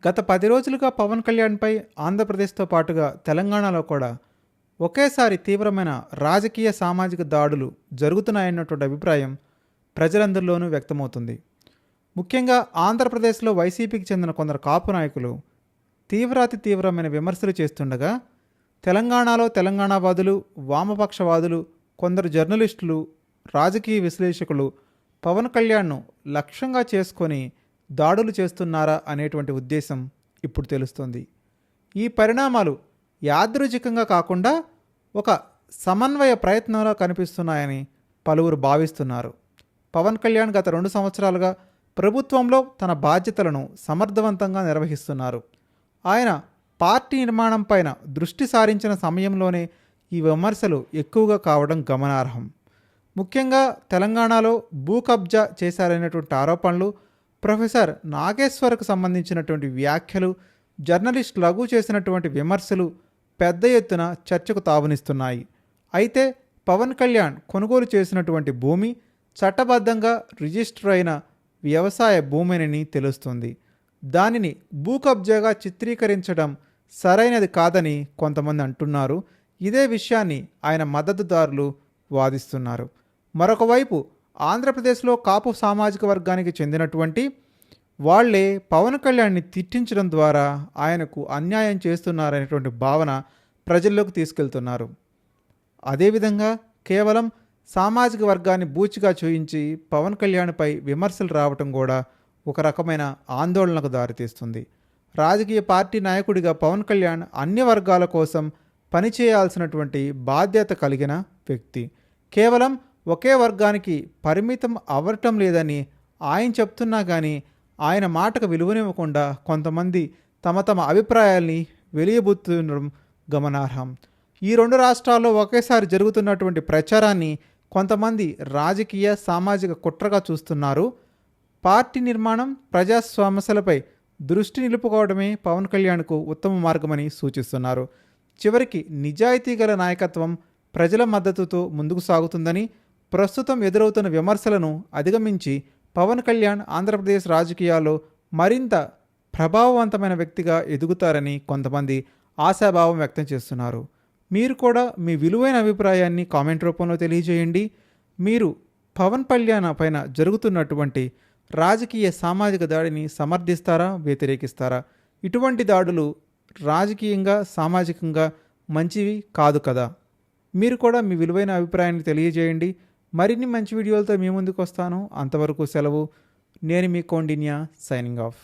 గత 10 రోజులుగా పవన్ కళ్యాణ్పై ఆంధ్రప్రదేశ్తో పాటుగా తెలంగాణలో కూడా ఒకేసారి తీవ్రమైన రాజకీయ సామాజిక దాడులు జరుగుతున్నాయన్నటువంటి అభిప్రాయం ప్రజలందరిలోనూ వ్యక్తమవుతుంది. ముఖ్యంగా ఆంధ్రప్రదేశ్లో వైసీపీకి చెందిన కొందరు కాపు నాయకులు తీవ్రాతి తీవ్రమైన విమర్శలు చేస్తుండగా, తెలంగాణలో తెలంగాణవాదులు, వామపక్షవాదులు, కొందరు జర్నలిస్టులు, రాజకీయ విశ్లేషకులు పవన్ కళ్యాణ్ను లక్ష్యంగా చేసుకొని దాడులు చేస్తున్నారా అనేటువంటి ఉద్దేశం ఇప్పుడు తెలుస్తుంది. ఈ పరిణామాలు యాదృచ్ఛికంగా కాకుండా ఒక సమన్వయ ప్రయత్నంలో కనిపిస్తున్నాయని పలువురు భావిస్తున్నారు. పవన్ కళ్యాణ్ గత 2 సంవత్సరాలుగా ప్రభుత్వంలో తన బాధ్యతలను సమర్థవంతంగా నిర్వహిస్తున్నారు. ఆయన పార్టీ నిర్మాణం పైన దృష్టి సారించిన సమయంలోనే ఈ విమర్శలు ఎక్కువగా కావడం గమనార్హం. ముఖ్యంగా తెలంగాణలో భూ కబ్జా చేశారనేటువంటి ఆరోపణలు, ప్రొఫెసర్ నాగేశ్వర్కు సంబంధించినటువంటి వ్యాఖ్యలు, జర్నలిస్ట్ రఘు చేసినటువంటి విమర్శలు పెద్ద ఎత్తున చర్చకు తావునిస్తున్నాయి. అయితే పవన్ కళ్యాణ్ కొనుగోలు చేసినటువంటి భూమి చట్టబద్ధంగా రిజిస్టర్ అయిన వ్యవసాయ భూమిని తెలుస్తుంది. దానిని భూ కబ్జాగా చిత్రీకరించడం సరైనది కాదని కొంతమంది అంటున్నారు. ఇదే విషయాన్ని ఆయన మద్దతుదారులు వాదిస్తున్నారు. మరొక వైపు ఆంధ్రప్రదేశ్లో కాపు సామాజిక వర్గానికి చెందినటువంటి వాళ్లే పవన్ కళ్యాణ్ని తిట్టించడం ద్వారా ఆయనకు అన్యాయం చేస్తున్నారనేటువంటి భావన ప్రజల్లోకి తీసుకెళ్తున్నారు. అదేవిధంగా కేవలం సామాజిక వర్గాన్ని బూచిగా చూయించి పవన్ కళ్యాణ్పై విమర్శలు రావటం కూడా ఒక రకమైన ఆందోళనకు దారితీస్తుంది. రాజకీయ పార్టీ నాయకుడిగా పవన్ కళ్యాణ్ అన్ని వర్గాల కోసం పనిచేయాల్సినటువంటి బాధ్యత కలిగిన వ్యక్తి. కేవలం ఒకే వర్గానికి పరిమితం అవ్వటం లేదని ఆయన చెప్తున్నా కానీ ఆయన మాటకు విలువనివ్వకుండా కొంతమంది తమ తమ అభిప్రాయాల్ని వెలియబుతుండడం గమనార్హం. ఈ 2 రాష్ట్రాల్లో ఒకేసారి జరుగుతున్నటువంటి ప్రచారాన్ని కొంతమంది రాజకీయ సామాజిక కుట్రగా చూస్తున్నారు. పార్టీ నిర్మాణం, ప్రజా సమస్యలపై దృష్టి నిలుపుకోవడమే పవన్ కళ్యాణ్కు ఉత్తమ మార్గమని సూచిస్తున్నారు. చివరికి నిజాయితీ గల నాయకత్వం ప్రజల మద్దతుతో ముందుకు సాగుతుందని, ప్రస్తుతం ఎదురవుతున్న విమర్శలను అధిగమించి పవన్ కళ్యాణ్ ఆంధ్రప్రదేశ్ రాజకీయాల్లో మరింత ప్రభావవంతమైన వ్యక్తిగా ఎదుగుతారని కొంతమంది ఆశాభావం వ్యక్తం చేస్తున్నారు. మీరు కూడా మీ విలువైన అభిప్రాయాన్ని కామెంట్ రూపంలో తెలియజేయండి. మీరు పవన్ కళ్యాణ్ పైన జరుగుతున్నటువంటి రాజకీయ సామాజిక దాడిని సమర్థిస్తారా, వ్యతిరేకిస్తారా? ఇటువంటి దాడులు రాజకీయంగా, సామాజికంగా మంచివి కాదు కదా. మీరు కూడా మీ విలువైన అభిప్రాయాన్ని తెలియజేయండి. మరిన్ని మంచి వీడియోలతో మీ ముందుకు వస్తాను. అంతవరకు సెలవు. నేను మీ కౌండిన్య, సైనింగ్ ఆఫ్.